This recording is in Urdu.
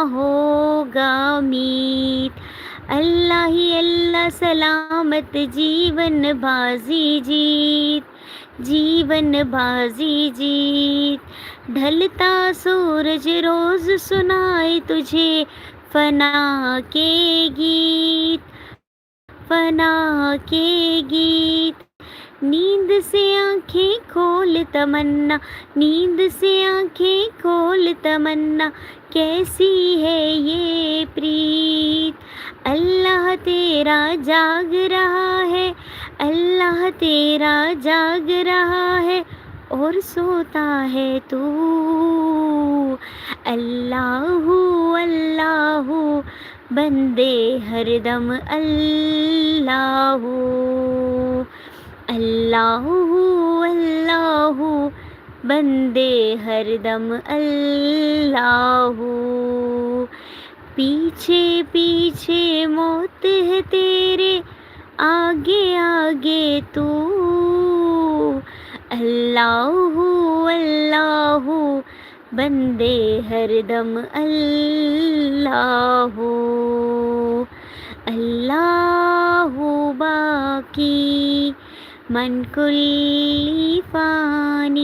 ہوگا میت۔ اللہ ہی اللہ سلامت جیون بازی جیت، جیون بازی جیت۔ ڈھلتا سورج روز سنائے تجھے فنا کے گیت، فنا کے گیت۔ نیند سے آنکھیں کھول تمنا، نیند سے آنکھیں کھول تمنا، کیسی ہے یہ پریت۔ اللہ تیرا جاگ رہا ہے، اللہ تیرا جاگ رہا ہے، اور سوتا ہے تو۔ اللہ اللہ بندے ہر دم اللہ، اللہ اللہ بندے ہر دم اللہ۔ پیچھے پیچھے موت ہے تیرے، آگے آگے تو۔ اللہ اللہ بندے ہر دم اللہ، اللہ باقی من کل فانی۔